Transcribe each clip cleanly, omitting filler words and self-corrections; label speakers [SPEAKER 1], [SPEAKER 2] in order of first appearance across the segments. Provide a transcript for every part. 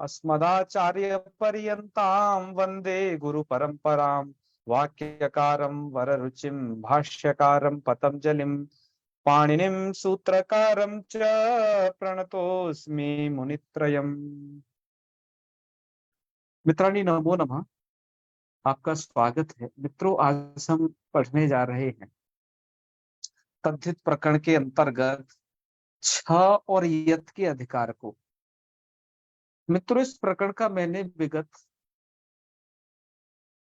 [SPEAKER 1] अस्मदाचार्य पर्यन्तां वन्दे गुरु परम्परां। वाक्यकारं वररुचिं भाष्यकारं पतञ्जलिं पाणिनिं सूत्रकारं च प्रणतोऽस्मि मुनित्रयम्। मित्राणि नमो नमः। आपका स्वागत है मित्रों। आज हम पढ़ने जा रहे हैं तद्धित प्रकरण के अंतर्गत छ और यत के अधिकार को। मित्रों, इस प्रकरण का मैंने विगत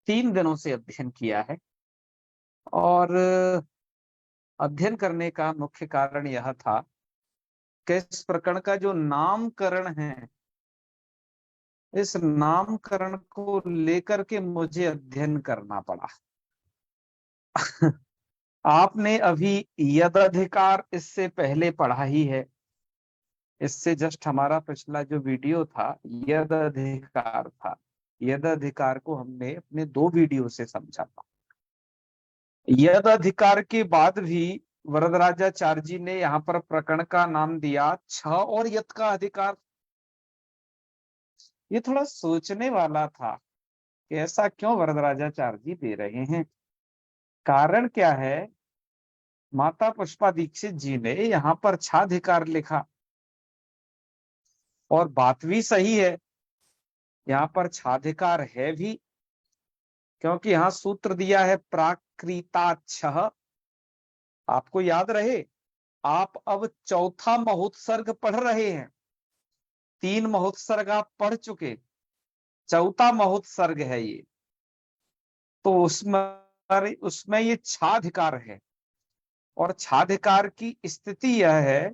[SPEAKER 1] 3 दिनों से अध्ययन किया है और अध्ययन करने का मुख्य कारण यह था कि इस प्रकरण का जो नामकरण है, इस नामकरण को लेकर के मुझे अध्ययन करना पड़ा। आपने अभी यद अधिकार इससे पहले पढ़ा ही है। इससे जस्ट हमारा पिछला जो वीडियो था यद अधिकार था। यद अधिकार को हमने अपने 2 वीडियो से समझा था। यद अधिकार के बाद भी वरदराजाचार्य जी ने यहाँ पर प्रकरण का नाम दिया छ और यत का अधिकार। ये थोड़ा सोचने वाला था कि ऐसा क्यों वरदराजाचार्य जी दे रहे हैं। कारण क्या है? माता पुष्पा दीक्षित जी ने यहाँ पर छाधिकार लिखा और बात भी सही है, यहाँ पर छाधिकार है भी, क्योंकि यहाँ सूत्र दिया है प्राकृताच्छः। आपको याद रहे, आप अब चौथा महोत्सर्ग पढ़ रहे हैं। 3 महोत्सर्ग आप पढ़ चुके, चौथा महोत्सर्ग है ये। तो उसमें ये छाधिकार है और छाधिकार की स्थिति यह है,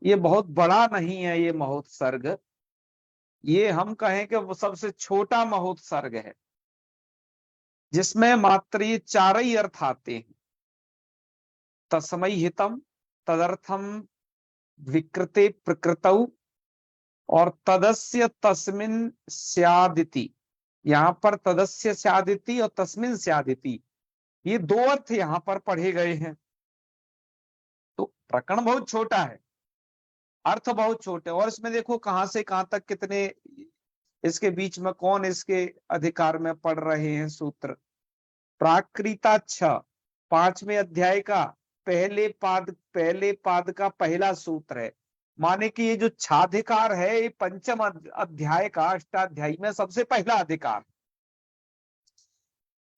[SPEAKER 1] ये बहुत बड़ा नहीं है ये महोत्सर्ग। ये हम कहें कि वो सबसे छोटा महोत्सर्ग है जिसमें मात्र ये 4 ही अर्थ आते हैं। तस्मै हितम, तदर्थम, विकृते प्रकृतौ और तदस्य तस्मिन स्यादिति। यहाँ पर तदस्य स्यादिति और तस्मिन स्यादिति, ये 2 अर्थ यहाँ पर पढ़े गए हैं। तो प्रकरण बहुत छोटा है, अर्थ बहुत छोटे, और इसमें देखो कहां से कहां तक कितने, इसके बीच में कौन इसके अधिकार में पढ़ रहे हैं सूत्र। प्राकृताच्छ 5वें अध्याय का पहले पाद का पहला सूत्र है। माने कि ये जो छाधिकार है ये 5म अध्याय का अष्टाध्यायी में सबसे पहला अधिकार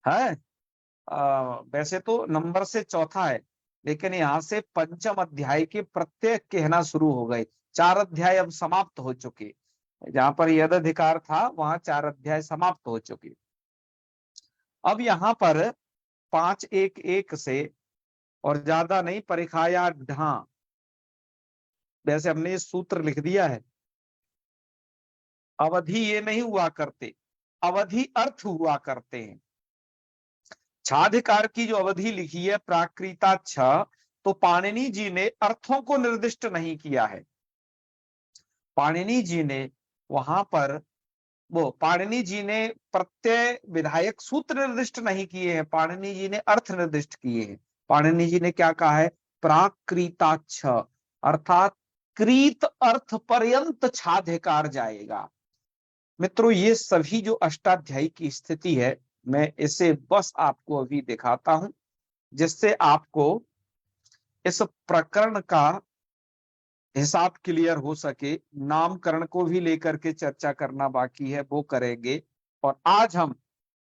[SPEAKER 1] है। वैसे तो नंबर से चौथा है, लेकिन यहाँ से 5म अध्याय के प्रत्येक कहना शुरू हो गए। 4 अध्याय अब समाप्त हो चुके। जहां पर यद अधिकार था वहां 4 अध्याय समाप्त हो चुके। अब यहाँ पर 5-1-1 से, और ज्यादा नहीं, परिखाया ढा, वैसे हमने ये सूत्र लिख दिया है। अवधि ये नहीं हुआ करते, अवधि अर्थ हुआ करते हैं। छाधिकार की जो अवधि लिखी है प्राकृता छ, तो पाणिनि जी ने अर्थों को निर्दिष्ट नहीं किया है। पाणिनि जी ने वहां पर पाणिनि जी ने प्रत्यय विधायक सूत्र निर्दिष्ट नहीं किए हैं, पाणिनि जी ने अर्थ निर्दिष्ट किए हैं। पाणिनि जी ने क्या कहा है? प्राकृताच्छ, अर्थात कृत अर्थ पर्यंत छाधिकार जाएगा। मित्रों, ये सभी जो अष्टाध्यायी की स्थिति है, मैं इसे बस आपको अभी दिखाता हूं, जिससे आपको इस प्रकरण का हिसाब क्लियर हो सके। नामकरण को भी लेकर के चर्चा करना बाकी है, वो करेंगे। और आज हम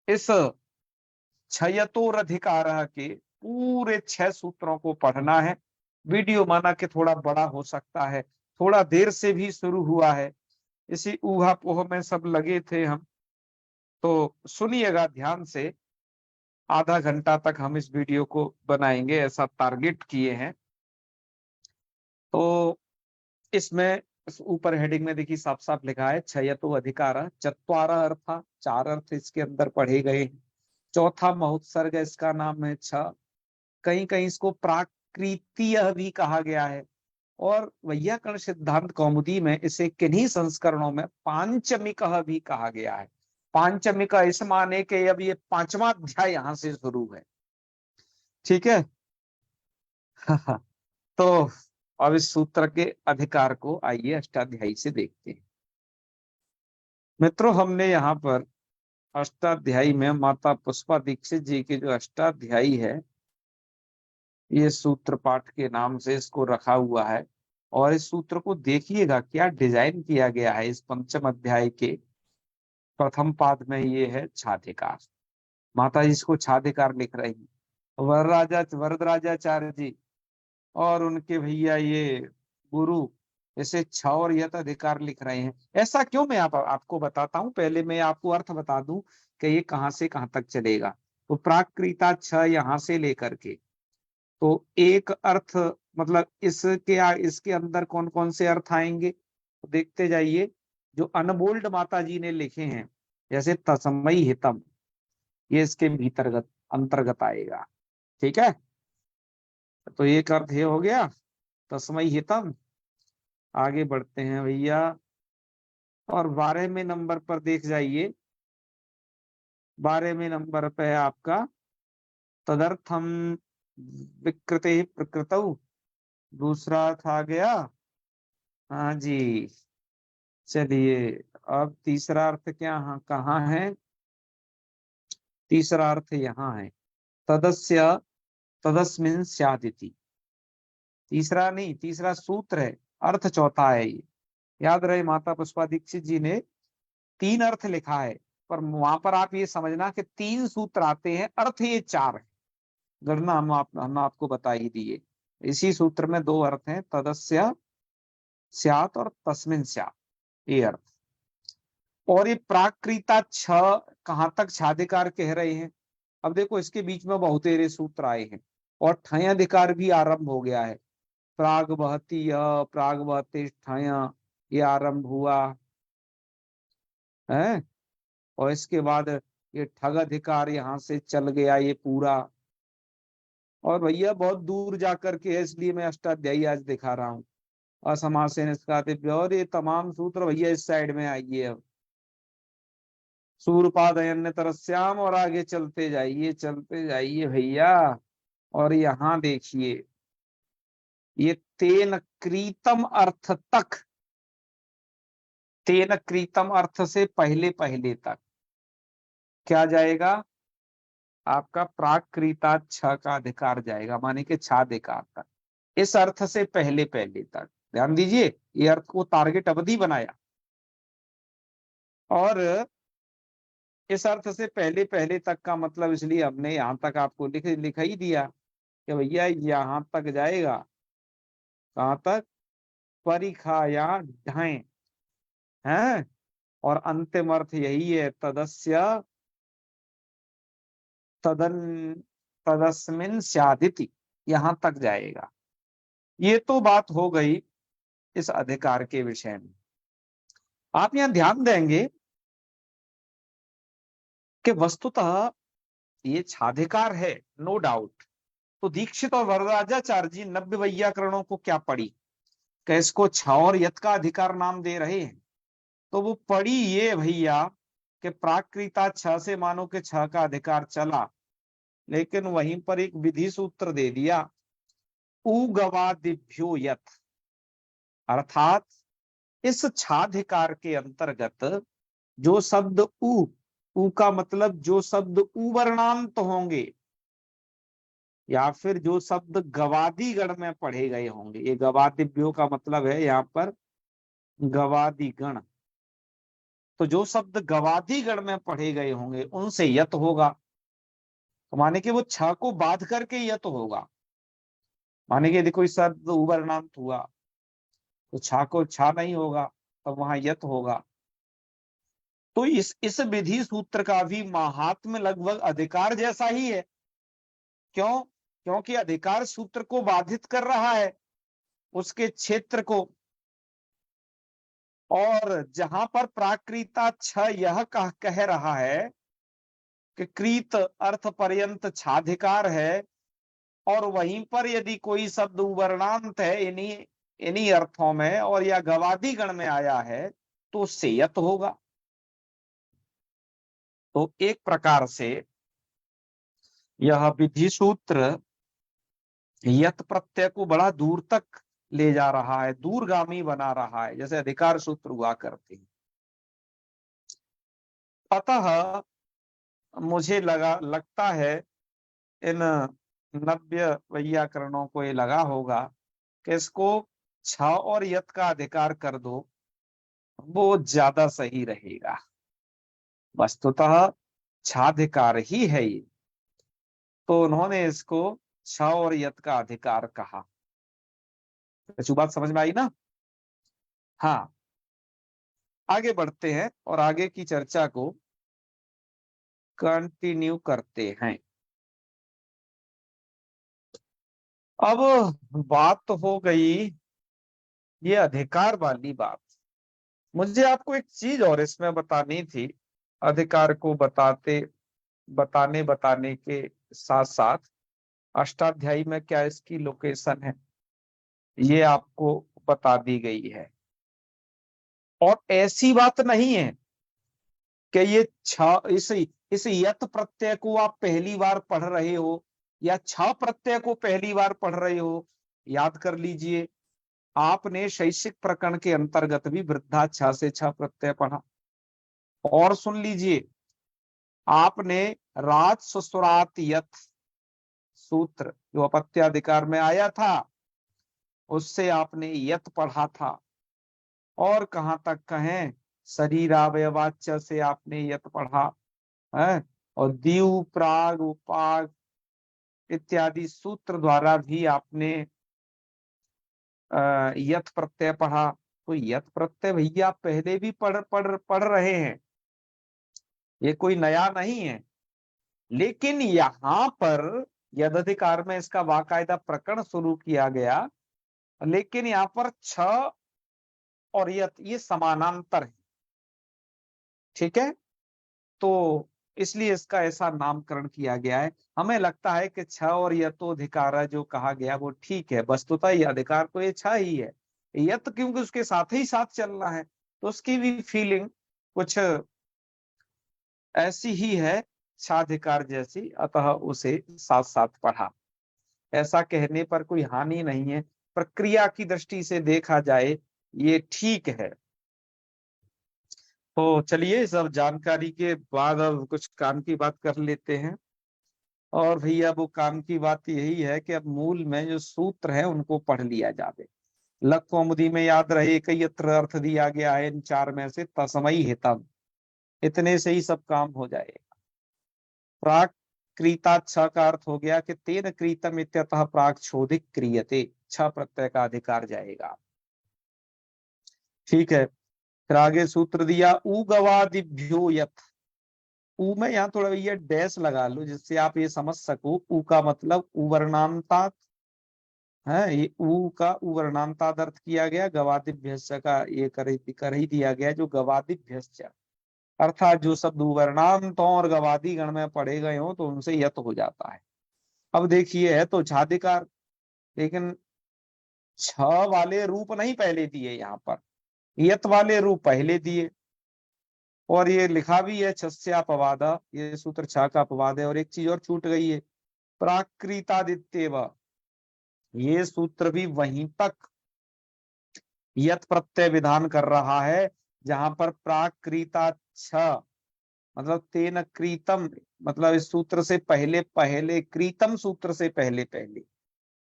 [SPEAKER 1] इस क्षयतोर अधिकार के पूरे 6 सूत्रों को पढ़ना है। वीडियो माना कि थोड़ा बड़ा हो सकता है, थोड़ा देर से भी शुरू हुआ है, इसी ऊहापोह में सब लगे थे हम। तो सुनिएगा ध्यान से, आधा घंटा तक हम इस वीडियो को बनाएंगे, ऐसा टारगेट किए हैं। तो इसमें इस ऊपर हेडिंग में देखिए साफ साफ लिखा है क्षयतो अधिकार चत्वार अर्था, 4 अर्थ इसके अंदर पढ़े गए हैं। चौथा महोत्सर्ग इसका नाम है छ। कहीं कहीं इसको प्राकृतीय भी कहा गया है, और वैयाकरण सिद्धांत कौमुदी में इसे किन्हीं संस्करणों में पांचमिक भी कहा गया है। पांचमिक इस माने के अब ये 5वां अध्याय यहां से शुरू है। ठीक है। तो अब इस सूत्र के अधिकार को आइए अष्टाध्यायी से देखते हैं। मित्रों, हमने यहाँ पर अष्टाध्यायी में माता पुष्पा दीक्षित जी के जो अष्टाध्यायी है, ये सूत्र पाठ के नाम से इसको रखा हुआ है। और इस सूत्र को देखिएगा क्या डिजाइन किया गया है। इस पंचम अध्याय के प्रथम पाद में ये है छातिकार। माता जी इसको छातिकार लिख रही हैं। वरदराजाचार्य जी और उनके भैया ये गुरु इसे छ और यत अधिकार लिख रहे हैं। ऐसा क्यों, मैं आपको बताता हूं। पहले मैं आपको अर्थ बता दूं कि ये कहां से कहां तक चलेगा। तो प्राकृता छ यहां से लेकर के, तो एक अर्थ मतलब इसके अंदर कौन कौन से अर्थ आएंगे तो देखते जाइए। जो अनबोल्ड माता जी ने लिखे हैं, जैसे तस्मई हितम, ये इसके भीतरगत अंतर्गत आएगा। ठीक है, तो एक अर्थ ये हो गया तस्मई हितम। आगे बढ़ते हैं भैया, और 12वें नंबर पर देख जाइए। 12वें नंबर पे है आपका तदर्थम विकृते प्रकृतौ। दूसरा अर्थ आ गया। हाँ जी, चलिए अब तीसरा अर्थ क्या, हाँ कहाँ है। तीसरा अर्थ यहाँ है, तदस्य तदस्मिन् स्यादिति। तीसरा नहीं, तीसरा सूत्र है, अर्थ चौथा है ये। याद रहे माता पुष्पा दीक्षित जी ने 3 अर्थ लिखा है, पर वहां पर आप ये समझना कि 3 सूत्र आते हैं, अर्थ ये 4 है। गणना हम आपको बता ही दिए। इसी सूत्र में 2 अर्थ हैं, तदस्य स्यात् और तस्मिन् स्यात्, ये अर्थ। और ये प्राकृता छ कहां तक छादिकार कह रहे हैं। अब देखो इसके बीच में बहुतेरे सूत्र आए हैं और ठय अधिकार भी आरंभ हो गया है। प्राग बहती प्राग बहते ठय, ये आरंभ हुआ है। और इसके बाद ये ठग अधिकार यहाँ से चल गया ये पूरा। और भैया बहुत दूर जाकर के है, इसलिए मैं अष्टाध्यायी आज दिखा रहा हूँ। असमासेन निष्कातिभ्य, और ये तमाम सूत्र भैया इस साइड में आइए। अब सूर्यपादयन तरस्याम, और आगे चलते जाइए भैया। और यहाँ देखिए ये तेन क्रीतम अर्थ तक, तेन क्रीतम अर्थ से पहले पहले तक क्या जाएगा, आपका प्राकृता छ का अधिकार जाएगा, माने कि छाधिकार तक। इस अर्थ से पहले पहले तक ध्यान दीजिए, ये अर्थ को टारगेट अवधि बनाया। और इस अर्थ से पहले पहले तक का मतलब इसलिए हमने यहां तक आपको लिखा ही दिया कि भैया यहां तक जाएगा। कहां तक, परिखा या ढाए हैं। और अंतिम अर्थ यही है, तदस्य तदन तदस्मिन स्यादिति, यहां तक जाएगा। ये तो बात हो गई इस अधिकार के विषय में। आप यहां ध्यान देंगे कि वस्तुतः ये छाधिकार है, नो डाउट। तो दीक्षित और वरराजाचार्य जी नव्य वैयाकरणों को क्या पढ़ी कि इसको छ और यत का अधिकार नाम दे रहे हैं। तो वो पढ़ी ये भैया कि प्राकृता छ से मानो कि छ का अधिकार चला, लेकिन वहीं पर एक विधि सूत्र दे दिया, उगवादिभ्यो यत। अर्थात इस छाधिकार के अंतर्गत जो शब्द उ का मतलब जो शब्द उवर्णांत होंगे, या फिर जो शब्द गवादी गण में पढ़े गए होंगे। ये गवादिभ्यो का मतलब है यहाँ पर गवादी गण। तो जो शब्द गवादी गण में पढ़े गए होंगे उनसे यत होगा। तो माने कि वो छ को बाध करके यत होगा। माने कि यदि कोई शब्द उवर्णांत हुआ तो छा को छा नहीं होगा, तो वहां यत होगा। तो इस विधि सूत्र का भी महात्म्य लगभग अधिकार जैसा ही है। क्यों, क्योंकि अधिकार सूत्र को बाधित कर रहा है, उसके क्षेत्र को। और जहां पर प्राकृता छ यह कह रहा है कि कृत अर्थ पर्यंत छाधिकार है, और वहीं पर यदि कोई शब्द उवर्णांत है इन्हीं इन्हीं अर्थों में और या गवादी गण में आया है तो उससे यत होगा। तो एक प्रकार से यह विधि सूत्र यत प्रत्यय को बड़ा दूर तक ले जा रहा है, दूरगामी बना रहा है, जैसे अधिकार सूत्र हुआ करते हैं। अतः मुझे लगता है इन नव्य वैयाकरणों को ये लगा होगा कि इसको छ और यत का अधिकार कर दो, वो ज्यादा सही रहेगा। वस्तुतः छाधिकार ही है ये, तो उन्होंने इसको छ और यत का अधिकार कहा। तो बात समझ में आई ना? हाँ, आगे बढ़ते हैं और आगे की चर्चा को कंटिन्यू करते हैं। अब बात तो हो गई ये अधिकार वाली बात। मुझे आपको एक चीज और इसमें बतानी थी। अधिकार को बताने के साथ साथ अष्टाध्यायी में क्या इसकी लोकेशन है ये आपको बता दी गई है। और ऐसी बात नहीं है कि ये इस यत प्रत्यय को आप पहली बार पढ़ रहे हो या छ प्रत्यय को पहली बार पढ़ रहे हो। याद कर लीजिए, आपने शैक्षिक प्रकरण के अंतर्गत भी वृद्धा छ से छ प्रत्यय पढ़ा। और सुन लीजिए, आपने राज ससुरात यत सूत्र जो अपत्याधिकार में आया था उससे आपने यत पढ़ा था। और कहां तक कहें, शरीरावयवाच्य से आपने यत पढ़ा है। और दीव प्राग उपाग इत्यादि सूत्र द्वारा भी आपने यत प्रत्यय पढ़ा। तो यत प्रत्यय भैया पहले भी पढ़ रहे हैं, ये कोई नया नहीं है। लेकिन यहाँ पर यदधिकार में इसका बाकायदा प्रकरण शुरू किया गया, लेकिन यहाँ पर छ और यत ये समानांतर है। ठीक है, तो इसलिए इसका ऐसा नामकरण किया गया है। हमें लगता है कि छ और यतोधिकार जो कहा गया वो ठीक है। वस्तुतः ये अधिकार तो ये छ ही है, यत क्योंकि उसके साथ ही साथ चलना है, तो उसकी भी फीलिंग कुछ ऐसी ही है छाधिकार जैसी, अतः उसे साथ साथ पढ़ा। ऐसा कहने पर कोई हानि नहीं है, प्रक्रिया की दृष्टि से देखा जाए ये ठीक है। तो चलिए, सब जानकारी के बाद अब कुछ काम की बात कर लेते हैं। और भैया वो काम की बात यही है कि अब मूल में जो सूत्र है उनको पढ़ लिया जावे। लघु कौमुदी में याद रहे कई यत्र अर्थ दिया गया है इन चार में से तस्मई हितम, इतने से ही सब काम हो जाएगा। प्राक क्रीता छ का अर्थ हो गया कि तेन क्रीतम इत्यतः प्राक छोदिक क्रियते, छ प्रत्यय का अधिकार जाएगा। ठीक है, फिर आगे सूत्र दिया उगवादिभ्यो यथ। ऊ में यहाँ थोड़ा भैया डैश लगा लो जिससे आप ये समझ सको ऊ का मतलब उवर्णांता है। ये ऊ का उवर्णांताद अर्थ किया गया, गवादिभ्यस्य का ये कर ही दिया गया जो गवादिभ्यस्य अर्थात जो शब्द उवर्णांतों और गवादी गण में पढ़े गए हो तो उनसे यत हो जाता है। अब देखिए है तो छाधिकार, लेकिन छ वाले रूप नहीं पहले दिए, यहाँ पर यत वाले रूप पहले दिए। और ये लिखा भी है छस्यापवाद, ये सूत्र छ का अपवाद है। और एक चीज और छूट गई है, प्राकृतादित्य, ये सूत्र भी वहीं तक यत प्रत्यय विधान कर रहा है जहां पर प्राकृता छ मतलब तेन क्रीतम, मतलब इस सूत्र से पहले पहले क्रीतम सूत्र से पहले पहले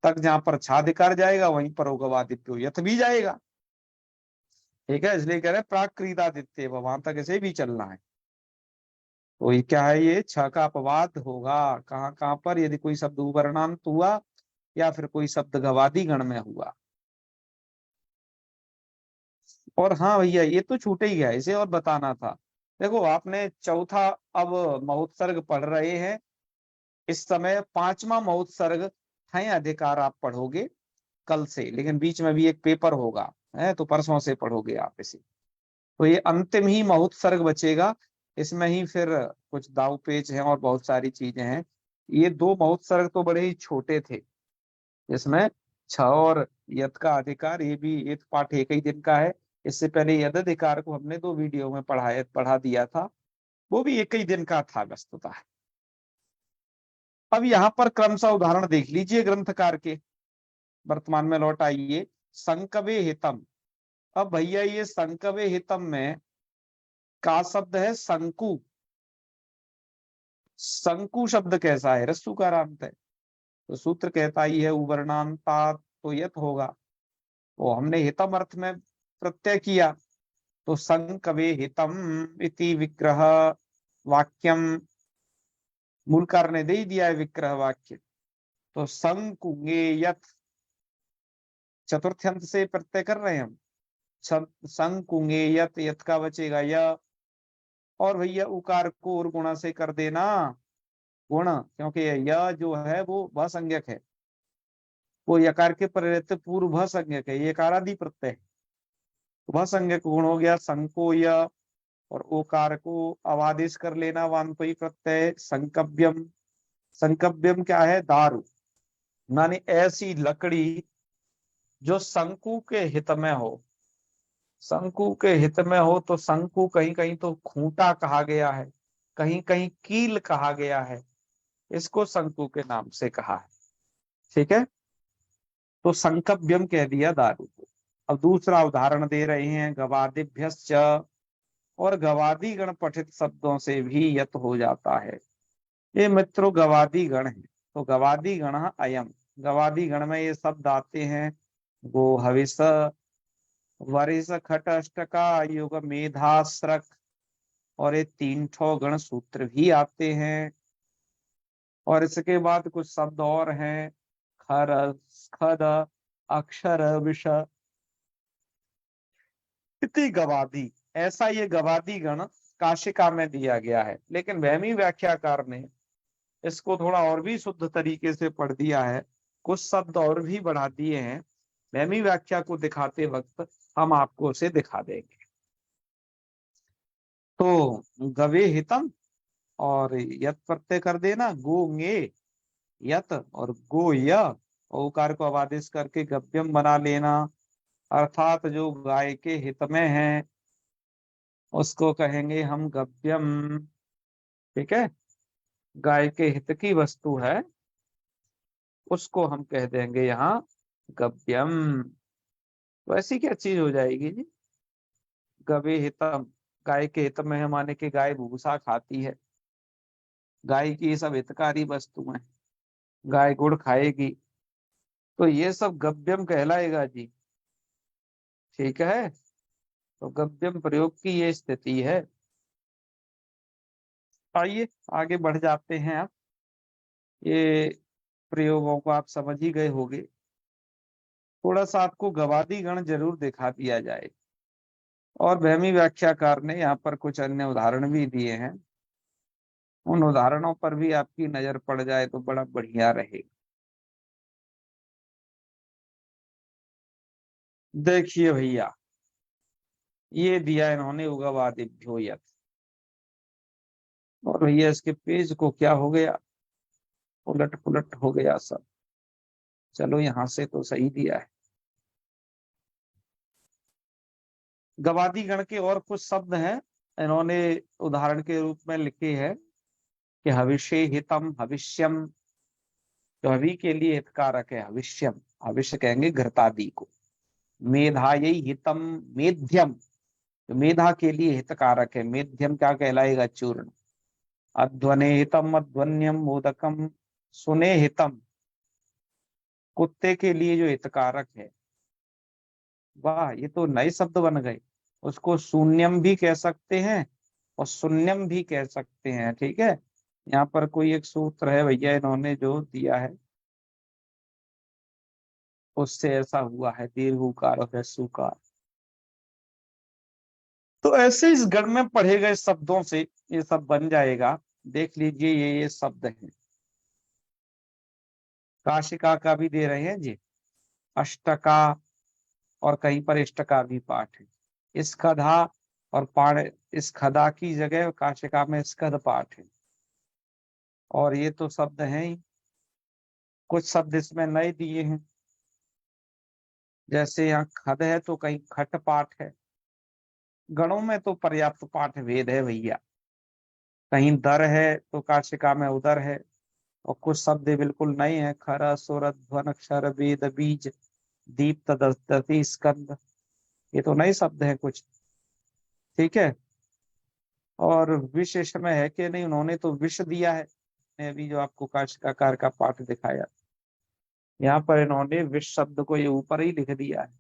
[SPEAKER 1] तक जहां पर छाधिकार जाएगा वहीं पर उगवादित्य यथ भी जाएगा। ठीक है, इसलिए कह रहे हैं प्राकृतादित्य, वहां तक ऐसे भी चलना है। तो ये क्या है, ये छ का अपवाद होगा कहाँ कहाँ पर, यदि कोई शब्द उवर्णांत हुआ या फिर कोई शब्द गवादी गण में हुआ। और हाँ भैया ये तो छूट ही गया, इसे और बताना था। देखो आपने चौथा अब महोत्सर्ग पढ़ रहे हैं, इस समय पांचवा महोत्सर्ग है अधिकार आप पढ़ोगे कल से, लेकिन बीच में भी एक पेपर होगा है तो परसों से पढ़ोगे आप इसे। तो ये अंतिम ही महोत्सर्ग बचेगा, इसमें ही फिर कुछ दाव पेच हैं और बहुत सारी चीजें हैं। ये दो महोत्सर्ग तो बड़े ही छोटे थे, इसमें छ और यद का अधिकार ये भी एक पाठ एक ही दिन का है। इससे पहले यद अधिकार को हमने दो वीडियो में पढ़ा दिया था, वो भी एक ही दिन का था वस्तुतः। अब यहाँ पर क्रमशः उदाहरण देख लीजिए ग्रंथकार के, वर्तमान में लौट आइए। संकवे हितम, अब भैया ये संकवे हितम में का शब्द है शंकु। शंकु शब्द कैसा है? रस्सुकारांत है, तो सूत्र कहता ही है उवर्णांता, तो यत होगा। वो हमने हितम अर्थ में प्रत्यय किया, तो संकवे हितम इति विग्रह वाक्यम, मूलकार ने दे ही दिया है विग्रह वाक्य। तो संकुंगे यत, चतुर्थ्यंत से प्रत्यय कर रहे हैं हम। संकुंगे यत, यत का बचेगा य, और भैया उकार को और गुणा से कर देना गुण, क्योंकि यह जो है वो भ संज्ञक है, वो यकार के परिवर्तित पूर्व भ संज्ञक है, ये कारादि प्रत्यय है। भ संज्ञक गुण हो गया संको य, और ओकार को अवादेश कर लेना वान्तोई प्रत्यय संकव्यम। संकव्यम क्या है? दारू, माने ऐसी लकड़ी जो शंकु के हित में हो। शंकु के हित में हो, तो शंकु कहीं कहीं तो खूंटा कहा गया है, कहीं कहीं कील कहा गया है, इसको शंकु के नाम से कहा है। ठीक है, तो संकव्यम कह दिया दारू को। अब दूसरा उदाहरण दे रहे हैं, गवादिभ्यश्च, और गवादी गण पठित शब्दों से भी यत हो जाता है। ये मित्रों गवादी गण है, तो गवादी गण अयम, गवादी गण में ये शब्द आते हैं गो हविष वरिष खट अष्टका युग मेधाश्रक, और ये 3 ठो गण सूत्र भी आते हैं। और इसके बाद कुछ शब्द और हैं, खर खद अक्षर विष इति गवादी। ऐसा ये गवादी गण काशिका में दिया गया है, लेकिन वहमी व्याख्याकार ने इसको थोड़ा और भी शुद्ध तरीके से पढ़ दिया है, कुछ शब्द और भी बढ़ा दिए हैं। वहमी व्याख्या को दिखाते वक्त हम आपको उसे दिखा देंगे। तो गवे हितम, और यत प्रत्यय कर देना, गोंगे यत, और गो य, ओकार को अवादेश करके गव्यम बना लेना, अर्थात जो गाय के हित में है उसको कहेंगे हम गव्यम। ठीक है, गाय के हित की वस्तु है उसको हम कह देंगे यहाँ गव्यम। वैसी क्या चीज हो जाएगी जी? गवे हितम, गाय के हित में है, माने कि गाय भूसा खाती है, गाय की ये सब हितकारी वस्तु है, गाय गुड़ खाएगी, तो ये सब गव्यम कहलाएगा जी। ठीक है, तो गव्यम प्रयोग की ये स्थिति है। आइए आगे बढ़ जाते हैं। आप ये प्रयोगों को आप समझ ही गए होंगे, थोड़ा सा आपको गवादी गण जरूर दिखा दिया जाए। और वहमी व्याख्याकार ने यहाँ पर कुछ अन्य उदाहरण भी दिए हैं, उन उदाहरणों पर भी आपकी नजर पड़ जाए तो बड़ा बढ़िया रहेगा। देखिए भैया, ये दिया इन्होंने उगवादिभ्यो यत, और भैया इसके पेज को क्या हो गया, उलट पुलट हो गया सब। चलो यहाँ से तो सही दिया है। गवादी गण के और कुछ शब्द हैं, इन्होंने उदाहरण के रूप में लिखे हैं कि हविष्य हितम भविष्यम, जो हवि के लिए हितकारक है हविष्यम, हविष्य कहेंगे घृतादि को। मेधायै हितम मेध्यम, तो मेधा के लिए हितकारक है, मेध्यम क्या कहलाएगा? चूर्ण। अध्वने हितम अध्वन्यम मोदकम, सुने हितम, कुत्ते के लिए जो हितकारक है। वाह, ये तो नए शब्द बन गए। उसको शून्यम भी कह सकते हैं और शून्यम भी कह सकते हैं। ठीक है, यहाँ पर कोई एक सूत्र है भैया इन्होंने जो दिया है, उससे ऐसा हुआ है, दीर्घकार और ह्रस्वकार। तो ऐसे इस गण में पढ़े गए शब्दों से ये सब बन जाएगा। देख लीजिए, ये शब्द है, काशिका का भी दे रहे हैं जी, अष्टका, और कहीं पर इष्टका भी पाठ है। स्कधा और पाण, स्कधा की जगह काशिका में स्कद पाठ है। और ये तो शब्द हैं ही, कुछ शब्द इसमें नए दिए हैं, जैसे यहाँ खद है तो कहीं खट पाठ है। गणों में तो पर्याप्त पाठ भेद है भैया, कहीं दर है तो काशिका में उदर है। और कुछ शब्द बिल्कुल नए हैं, खर सुर ध्वन क्षर वेद बीज दीप्त दस्ती स्कंद, ये तो नए शब्द हैं कुछ। ठीक है, और विष इसमें है कि नहीं, उन्होंने तो विष दिया है। मैं अभी जो आपको काशिकाकार का पाठ दिखाया, यहाँ पर इन्होंने विष शब्द को ये ऊपर ही लिख दिया है,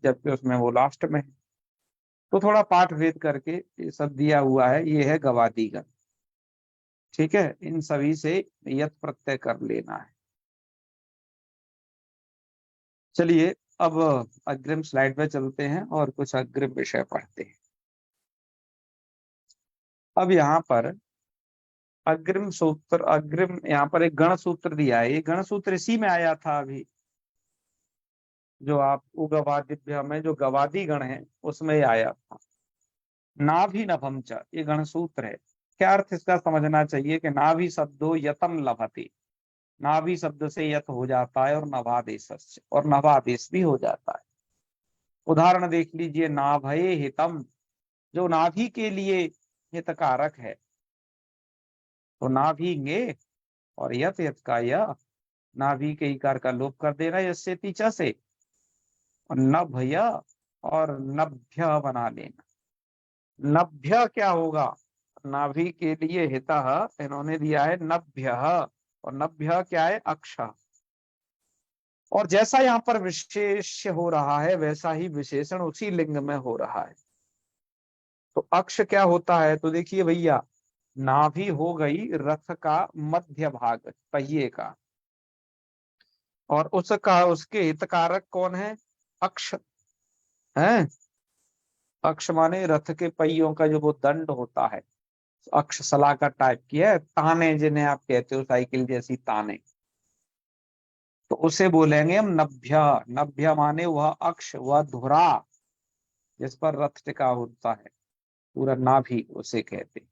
[SPEAKER 1] जबकि उसमें वो लास्ट में है। तो थोड़ा पाठ भेद करके ये सब दिया हुआ है। ये है गवादीगण। ठीक है, इन सभी से यत प्रत्यय कर लेना है। चलिए अब अग्रिम स्लाइड पे चलते हैं और कुछ अग्रिम विषय पढ़ते हैं। अब यहाँ पर अग्रिम सूत्र, अग्रिम यहाँ पर एक गण सूत्र दिया है। ये गण सूत्र इसी में आया था अभी, जो आप उगवादिभ्य में जो गवादी गण है उसमें ये आया था। नाभि नभम च, ये गण सूत्र है। क्या अर्थ इसका समझना चाहिए कि नाभि शब्दो यतम लभते, नाभि शब्द से यत हो जाता है और नभादेश, और नभादेश भी हो जाता है। उदाहरण देख लीजिए, नाभये हितम, जो नाभि के लिए हितकारक है, तो नाभि गे, और यत यत का यह, नाभि के इकार का लोप कर देना यस्य तीचा से, और नभय और नभ्य बना लेना। नभ्य क्या होगा, नाभि के लिए हितः इन्होंने दिया है नभ्य, और नभ्य क्या है, अक्ष। और जैसा यहाँ पर विशेष हो रहा है वैसा ही विशेषण उसी लिंग में हो रहा है। तो अक्ष क्या होता है, तो देखिए भैया, नाभि हो गई रथ का मध्य भाग, पहिए का, और उसका उसके हितकारक कौन है, अक्ष है। अक्ष माने रथ के पहियों का जो वो दंड होता है, अक्ष सलाका टाइप की है, ताने जिन्हें आप कहते हो, साइकिल जैसी ताने, तो उसे बोलेंगे हम नभ्य। नभ्य माने वह अक्ष, वह धुरा जिस पर रथ टिका होता है, पूरा नाभि उसे कहते हैं।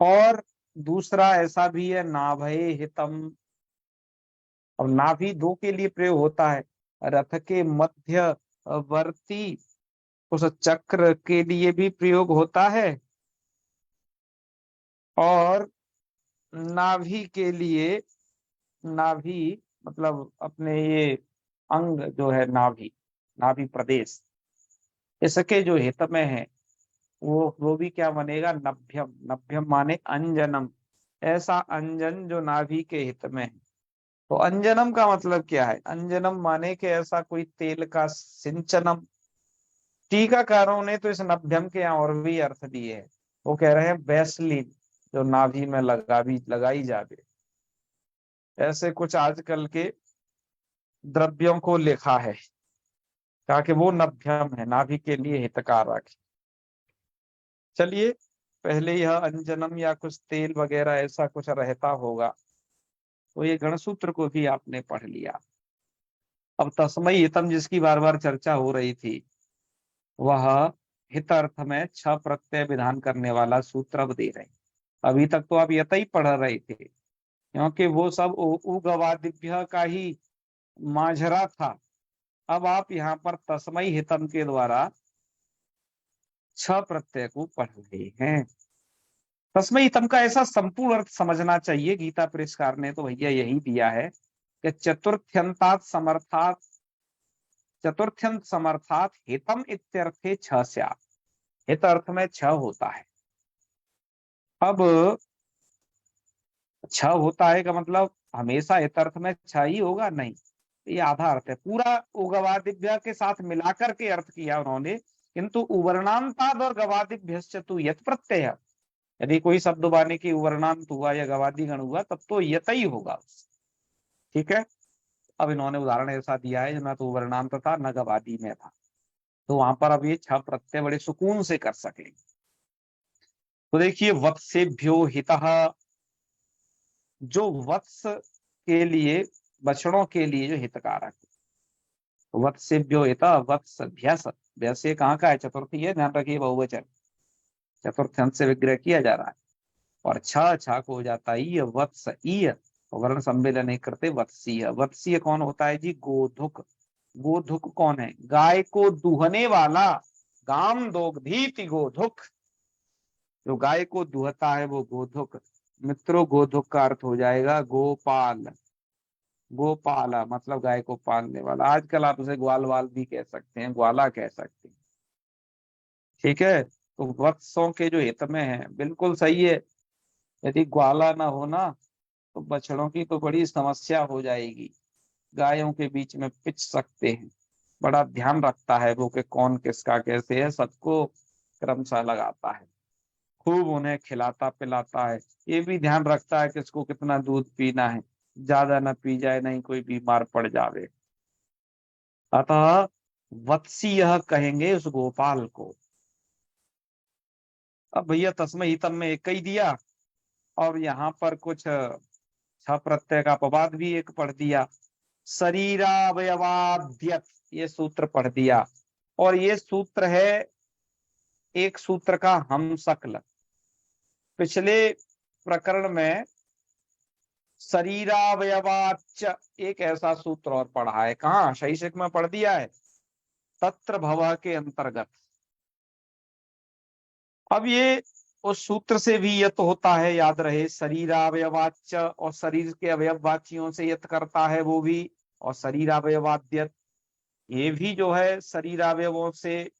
[SPEAKER 1] और दूसरा ऐसा भी है, नाभये हितम। अब नाभि दो के लिए प्रयोग होता है, रथ के मध्यवर्ती उस चक्र के लिए भी प्रयोग होता है, और नाभि के लिए, नाभि मतलब अपने ये अंग जो है नाभि, नाभि प्रदेश, इसके जो हित में है वो भी क्या बनेगा, नभ्यम। नभ्यम माने अंजनम, ऐसा अंजन जो नाभि के हित में है। तो अंजनम का मतलब क्या है, अंजनम माने कि ऐसा कोई तेल का सिंचनम। टीकाकारों ने तो इस नभ्यम के यहाँ और भी अर्थ दिए हैं। वो कह रहे हैं वैसलीन, जो नाभि में लगाई जावे, ऐसे कुछ आजकल के द्रव्यों को लिखा है, कहा कि वो नभ्यम है, नाभि के लिए हितकारक है। चलिए, पहले यह अंजनम या कुछ तेल वगैरह ऐसा कुछ रहता होगा, तो ये गणसूत्र को भी आपने पढ़ लिया। अब तस्मै हितम जिसकी बार बार चर्चा हो रही थी, वह हित अर्थ में छ प्रत्यय विधान करने वाला सूत्र अब दे रहे हैं। अभी तक तो आप यत ही पढ़ रहे थे, क्योंकि वो सब उगवादिभ्य का ही माझरा था। अब आप यहाँ पर तस्मै हितम के द्वारा छ प्रत्यय को पढ़ रहे हैं। तस्मै हितम का ऐसा संपूर्ण अर्थ समझना चाहिए, गीता पुरस्कार ने तो भैया यही दिया है कि चतुर्थ्यंतात समर्थात, चतुर्थ्यंत समर्थात हितम इत्यर्थे छ स्यात्। हित अर्थ में छ होता है। अब छ होता है का मतलब हमेशा हित अर्थ में छ ही होगा, नहीं, ये आधा अर्थ है। पूरा उगवादिभ्य के साथ मिलाकर के अर्थ किया उन्होंने, किंतु उवर्णांताद और गवादिभ्यश्च तु यत प्रत्यय, यदि कोई शब्द वाणी की उवर्णांत हुआ या गवादी गण हुआ तब तो यत ही होगा। ठीक है, अब इन्होंने उदाहरण ऐसा दिया है न तो उवर्णांत था न गवादी में था, तो वहां पर अब ये छ प्रत्यय बड़े सुकून से कर सके। तो देखिए, वत्सेभ्यो हितः, जो वत्स के लिए, बछड़ों के लिए जो हितकारक, वत्सेभ्यो हितः वत्स भ्यस, भ्यस कहाँ का है, चतुर्थी है, ध्यान रखिए, बहुवचन, चतुर्थ अंश से विग्रह किया जा रहा है। और छ को हो जाता है ये वत्स ईय, वर्ण सम्मेलन नहीं करते, वत्सीय। वत्सीय कौन होता है जी, गोधुक। गोधुक कौन है, गाय को दूहने वाला, गाम दोग्धीति गोधुक, जो गाय को दुहता है वो गोधुक। मित्रों, गोधुक का अर्थ हो जाएगा गोपाल। गोपाला मतलब गाय को पालने वाला, आजकल आप उसे ग्वाल वाल भी कह सकते हैं, ग्वाला कह सकते हैं। ठीक है, तो वत्सों के जो हित में है, बिल्कुल सही है। यदि ग्वाला ना हो ना तो बछड़ों की तो बड़ी समस्या हो जाएगी, गायों के बीच में पिच सकते हैं। बड़ा ध्यान रखता है वो कि कौन किसका कैसे है, सबको क्रमशः लगाता है, खूब उन्हें खिलाता पिलाता है। ये भी ध्यान रखता है कि इसको कितना दूध पीना है, ज्यादा ना पी जाए, नहीं कोई बीमार पड़ जावे। अतः वत्सी यह कहेंगे उस गोपाल को। अब भैया तस्मै हितम में एक ही दिया, और यहाँ पर कुछ छ प्रत्यय का अपवाद भी एक पढ़ दिया, शरीरावयवाद्यत ये सूत्र पढ़ दिया। और ये सूत्र है एक सूत्र का हम शकल। पिछले प्रकरण में शरीरावयवाच एक ऐसा सूत्र और पढ़ा है, कहाँ शैक्षिक में पढ़ दिया है, तत्र भव के अंतर्गत। अब ये उस सूत्र से भी यत होता है, याद रहे, शरीरावयवाच, और शरीर के अवयववाचियों से यत करता है वो भी, और शरीरावयवाद्यत ये भी जो है शरीरावयवों से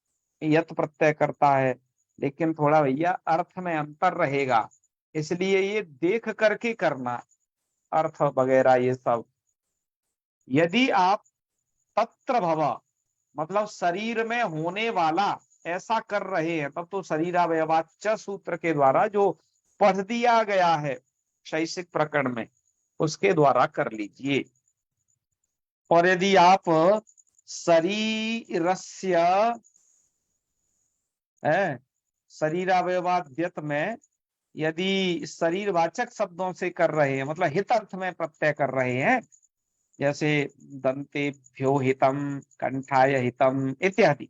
[SPEAKER 1] यत प्रत्यय करता है। लेकिन थोड़ा भैया अर्थ में अंतर रहेगा, इसलिए ये देख करके करना, अर्थ वगैरह ये सब। यदि आप तत्र भव मतलब शरीर में होने वाला ऐसा कर रहे हैं, तब तो शरीरावयवाच सूत्र के द्वारा जो पढ़ दिया गया है शैक्षिक प्रकरण में उसके द्वारा कर लीजिए। और यदि आप शरीरस्य है शरीरावयवाद्यत में यदि शरीरवाचक शब्दों से कर रहे हैं, मतलब हित अर्थ में प्रत्यय कर रहे हैं, जैसे दंतेभ्यो हितम, कंठाय हितम इत्यादि,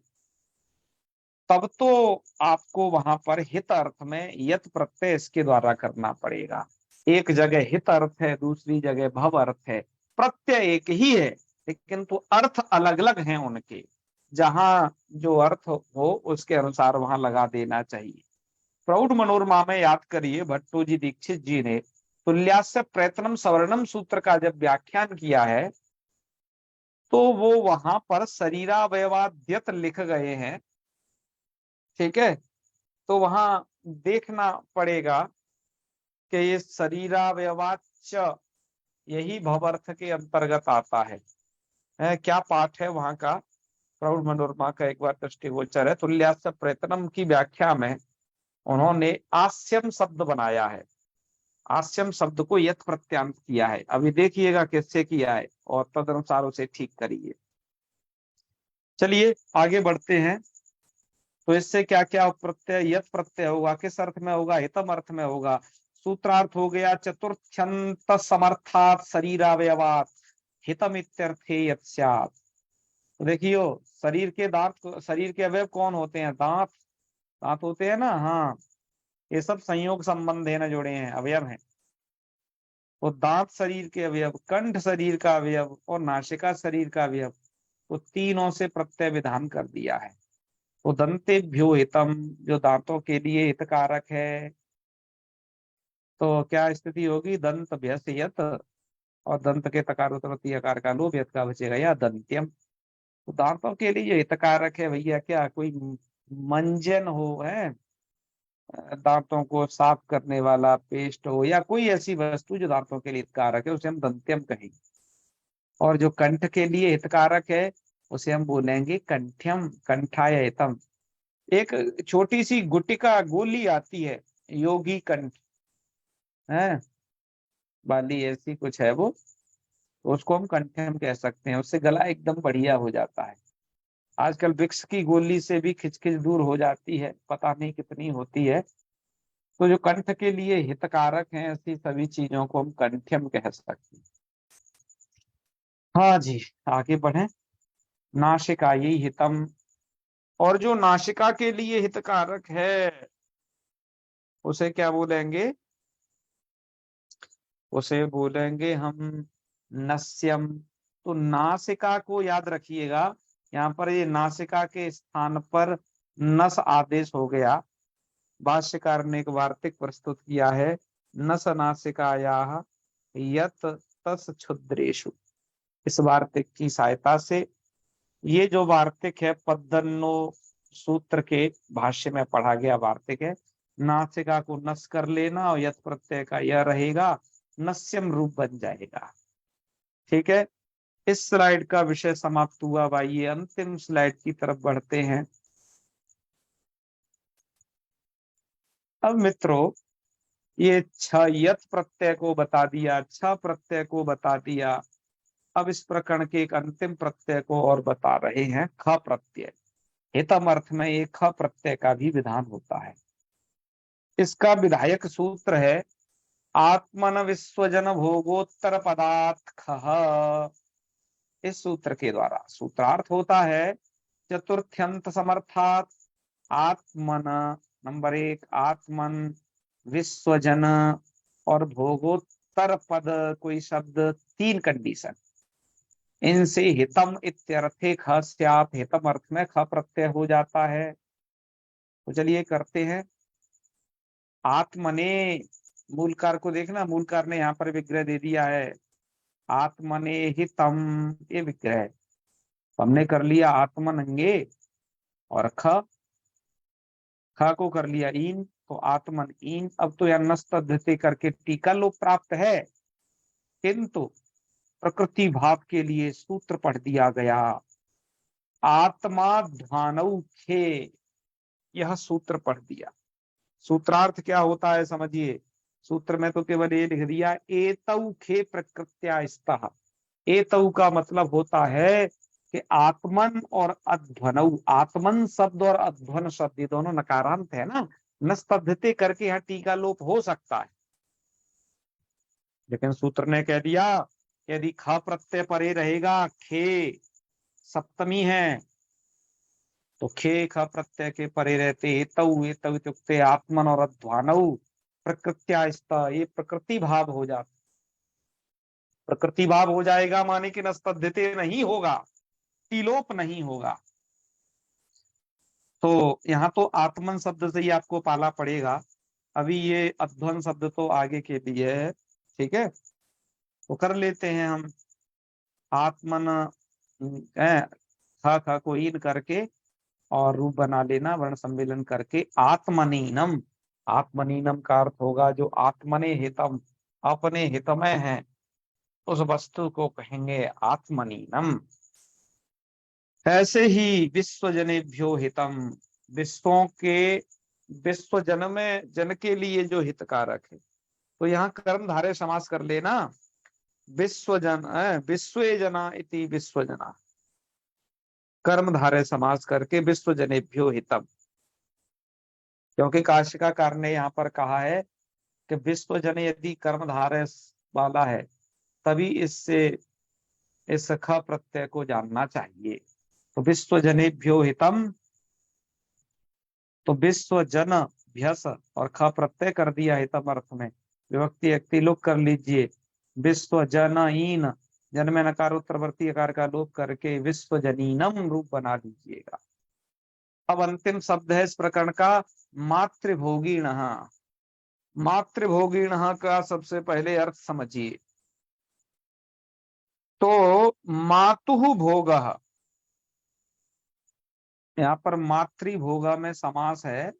[SPEAKER 1] तब तो आपको वहां पर हित अर्थ में यत प्रत्यय इसके द्वारा करना पड़ेगा। एक जगह हित अर्थ है, दूसरी जगह भव अर्थ है, प्रत्यय एक ही है लेकिन तो अर्थ अलग अलग हैं उनके। जहां जो अर्थ हो उसके अनुसार वहां लगा देना चाहिए। प्रौढ़ मनोरमा में याद करिए, भट्टू जी दीक्षित जी ने तुल्यास्य प्रयत्नम सवर्णम सूत्र का जब व्याख्यान किया है तो वो वहां पर शरीरावयवाद्यत लिख गए हैं। ठीक है, तो वहां देखना पड़ेगा कि ये शरीरावयवाच यही भवर्थ के अंतर्गत आता है। क्या पाठ है वहां का, प्रौढ़ मनोरमा का एक बार दृष्टिगोचर है। तुल्यास्य प्रयत्नम की व्याख्या में उन्होंने आस्यम शब्द बनाया है, आस्यम शब्द को यत प्रत्यांत किया है। अभी देखिएगा किससे किया है और तदनुसार उसे ठीक करिए। चलिए आगे बढ़ते हैं। तो इससे क्या क्या प्रत्यय यत प्रत्यय होगा, किस अर्थ में होगा, हितम अर्थ में होगा। सूत्रार्थ हो गया चतुर्थ्यंत समर्थात शरीरावयवात हितम इत्यर्थे यत् स्यात्। तो देखियो, शरीर के दांत, शरीर के अवयव कौन होते हैं, दांत, दांत होते हैं ना, हाँ, ये सब संयोग संबंध है ना, जुड़े हैं, अवयव हैं। वो दांत शरीर के अवयव, कंठ शरीर का अवयव और नासिका शरीर का अवयव, तो तीनों से प्रत्यय विधान कर दिया है। तो दंतेभ्यो हितम जो दांतों के लिए हितकारक है, तो क्या स्थिति होगी, दंत भ्यस यत, और दंत के तकार उत्पत्ति आकार का लोभ, यत का बचेगा या दंत्यम। तो दांतों के लिए जो हितकारक है भैया, क्या कोई मंजन हो, है दांतों को साफ करने वाला पेस्ट हो, या कोई ऐसी वस्तु जो दांतों के लिए हितकारक है, उसे हम दंत्यम कहेंगे। और जो कंठ के लिए हितकारक है उसे हम बोलेंगे कंठ्यम, कंठाय हितम। एक छोटी सी गुटिका गोली आती है, योगी कंठ है वाली, ऐसी कुछ है वो, तो उसको हम कंठ्यम कह सकते हैं। उससे गला एकदम बढ़िया हो जाता है। आजकल विक्स की गोली से भी खिचखिच दूर हो जाती है, पता नहीं कितनी होती है। तो जो कंठ के लिए हितकारक हैं, ऐसी सभी चीजों को हम कंठ्यम कह सकते हैं। हाँ जी, आगे बढ़े। नासिका यही हितम, और जो नासिका के लिए हितकारक है उसे क्या बोलेंगे, उसे बोलेंगे हम नस्यम। तो नासिका को याद रखिएगा, यहाँ पर ये नासिका के स्थान पर नस आदेश हो गया। भाष्यकार ने एक वार्तिक प्रस्तुत किया है, नस नासिकायाः यत तस क्षुद्रेषु। इस वार्तिक की सहायता से, ये जो वार्तिक है पद्धन्नो सूत्र के भाष्य में पढ़ा गया वार्तिक है। नासिका को नस कर लेना और यत प्रत्यय का यह रहेगा, नस्यम रूप बन जाएगा। ठीक है, इस स्लाइड का विषय समाप्त हुआ। भाई ये अंतिम स्लाइड की तरफ बढ़ते हैं। अब मित्रों, ये छ यत प्रत्यय को बता दिया, छ प्रत्यय को बता दिया। अब इस प्रकरण के एक अंतिम प्रत्यय को और बता रहे हैं, ख प्रत्यय। हितम अर्थ में एक ख प्रत्यय का भी विधान होता है। इसका विधायक सूत्र है आत्मन विश्वजन भोगोत्तर पदार्थ खः। इस सूत्र के द्वारा सूत्रार्थ होता है चतुर्थ्यंत समर्थात आत्मन, नंबर 1 आत्मन, विश्वजन और भोगोत्तर पद कोई शब्द, 3 कंडीशन। इनसे हितम इत्यर्थे ख स्यात्, हितम अर्थ में ख प्रत्यय हो जाता है। तो चलिए करते हैं। आत्मने, मूलकार को देखना, मूलकार ने यहाँ पर विग्रह दे दिया है आत्मने हितम, ये विग्रह है। हमने कर लिया आत्मनंगे और ख को कर लिया ईन, तो आत्मन ईन। अब तो यह नस्तद्धते करके टीका लोप प्राप्त है, किंतु प्रकृति भाव के लिए सूत्र पढ़ दिया गया आत्मा ध्वानौ खे, यह सूत्र पढ़ दिया। सूत्रार्थ क्या होता है समझिए। सूत्र में तो केवल ये लिख दिया एतौ खे प्रकृत्या स्तः। एतौ का मतलब होता है कि आत्मन और अध्वनौ, आत्मन शब्द और अध्वन शब्द ये दोनों नकारांत है ना, नस्तद्धते करके यहाँ टीका लोप हो सकता है, लेकिन सूत्र ने कह दिया यदि ख प्रत्यय परे रहेगा, खे सप्तमी है, तो खे ख प्रत्यय के परे रहते एतौ, एतौ इत्युक्ते आत्मन और अध्वानौ प्रकृत्या स्तः, ये प्रकृति भाव हो जाता। प्रकृति भाव हो जाएगा माने कि नस्तद्धते नहीं होगा, टिलोप नहीं होगा। तो यहाँ तो आत्मन शब्द से ही आपको पाला पड़ेगा। अभी ये अध्वन शब्द तो आगे के लिए है, ठीक है, तो कर लेते हैं हम। आत्मन ख को ईन करके और रूप बना लेना वर्ण सम्मेलन करके आत्मनीनम। आत्मनीनम का अर्थ होगा जो आत्मने हितम, अपने हितमय है, उस वस्तु को कहेंगे आत्मनीनम। ऐसे ही विश्वजनेभ्यो हितम, विश्वों के, विश्व जन में जन के लिए जो हितकारक है, तो यहाँ कर्मधारय समास कर लेना विश्वजन, विश्वे जना इति विश्वजना, कर्मधारय समास करके विश्वजनेभ्यो हितम। क्योंकि काशिकाकार ने यहाँ पर कहा है कि विश्वजन यदि कर्मधारय वाला है तभी इससे इस ख प्रत्यय को जानना चाहिए। तो विश्वजनेभ्यो हितम, तो विश्व जन भ्यस और ख प्रत्यय कर दिया हितम अर्थ में, विभक्ति व्यक्ति लोप कर लीजिए। विश्व जन ईन, जन में नकारोत्तरवर्ती आकार का लोप करके विश्व जनीनम रूप बना दीजिएगा। अब अंतिम शब्द है इस प्रकरण का मातृभोगीण। मातृभोगीण का सबसे पहले अर्थ समझिए। तो मातुः भोग, यहाँ पर मातृभोग में समास है।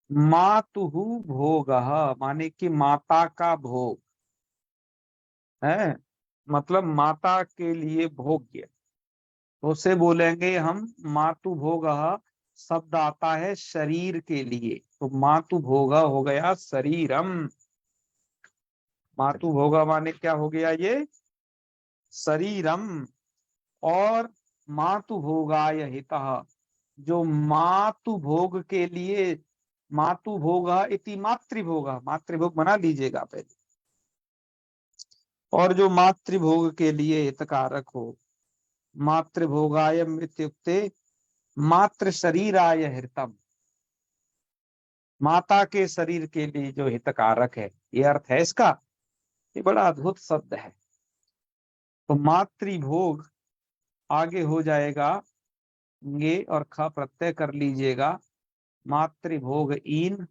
[SPEAKER 1] मातुः भोग माने कि माता का भोग है, मतलब माता के लिए भोग्य, तो उसे बोलेंगे हम मातु भोग। शब्द आता है शरीर के लिए, तो मातु भोग हो गया शरीरम। मातु भोग माने क्या हो गया ये, शरीरम। और मातु भोगाय हितः, जो मातु भोग के लिए, मातु भोग इति मातृभोग, मातृभोग बना लीजिएगा पहले, और जो मातृभोग के लिए हितकारक हो। मातृभोगाय इत्युक्ते मातृ शरीराय हितम, माता के शरीर के लिए जो हितकारक है, ये अर्थ है इसका। ये बड़ा अद्भुत शब्द है। तो मातृभोग आगे हो जाएगा गे और ख प्रत्यय कर लीजिएगा, मातृभोग ईन,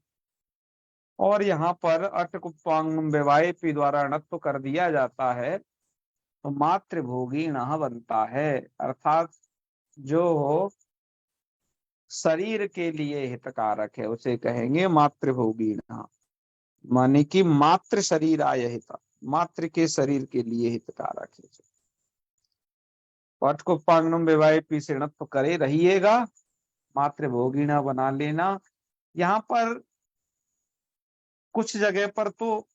[SPEAKER 1] और यहाँ पर अटकुपांग विवाह पी द्वारा अणत्व कर दिया जाता है, तो मातृभोगी न बनता है। अर्थात जो शरीर के लिए हितकारक है उसे कहेंगे मातृभोगिना। माने कि मातृ शरीर आय हित, मातृ के शरीर के लिए हितकारक है। पट को पांगनुम विवाह पीछेणत्व करे रहिएगा, मातृभोगिना बना लेना। यहाँ पर कुछ जगह पर तो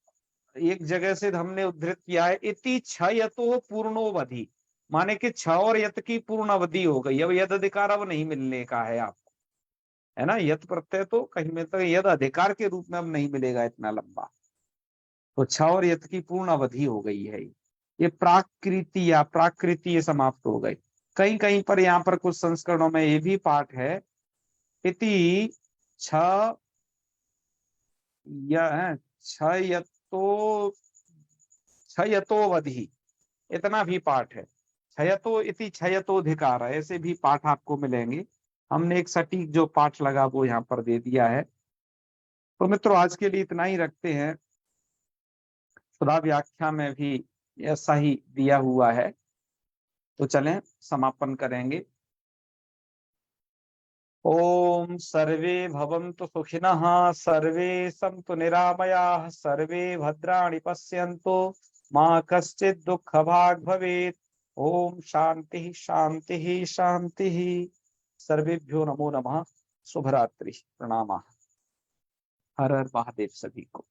[SPEAKER 1] एक जगह से हमने उद्धृत किया है, इति छ यतो पूर्णोवधि, माने कि छ और यत की पूर्ण अवधि हो गई, अब यद अधिकार अब नहीं मिलने का है आपको, है ना। यत प्रत्यय तो कहीं में तो यद अधिकार के रूप में अब नहीं मिलेगा इतना लंबा, तो छ और यत की पूर्ण अवधि हो गई है। ये प्राकृति या प्राकृति ये समाप्त हो गई। कहीं कहीं पर यहाँ पर कुछ संस्करणों में ये भी पाठ है, इति छ छयतो छयतोवधि, इतना भी पाठ है। छयतो इति छयतोधिकार, ऐसे भी पाठ आपको मिलेंगे। हमने एक सटीक जो पाठ लगा वो यहाँ पर दे दिया है। तो मित्रों आज के लिए इतना ही रखते हैं। सुधा व्याख्या में भी ऐसा ही दिया हुआ है, तो चलें समापन करेंगे। ओम सर्वे भवन्तु सुखिनः, सर्वे सन्तु निरामयाः, सर्वे भद्राणि पश्यन्तु, मा कश्चित् दुःखभाग् भवेत्। ओम शांति शांति शांति। सर्वेभ्यो नमो नमः। शुभरात्रि, प्रणाम। हर हर महादेव सभी को।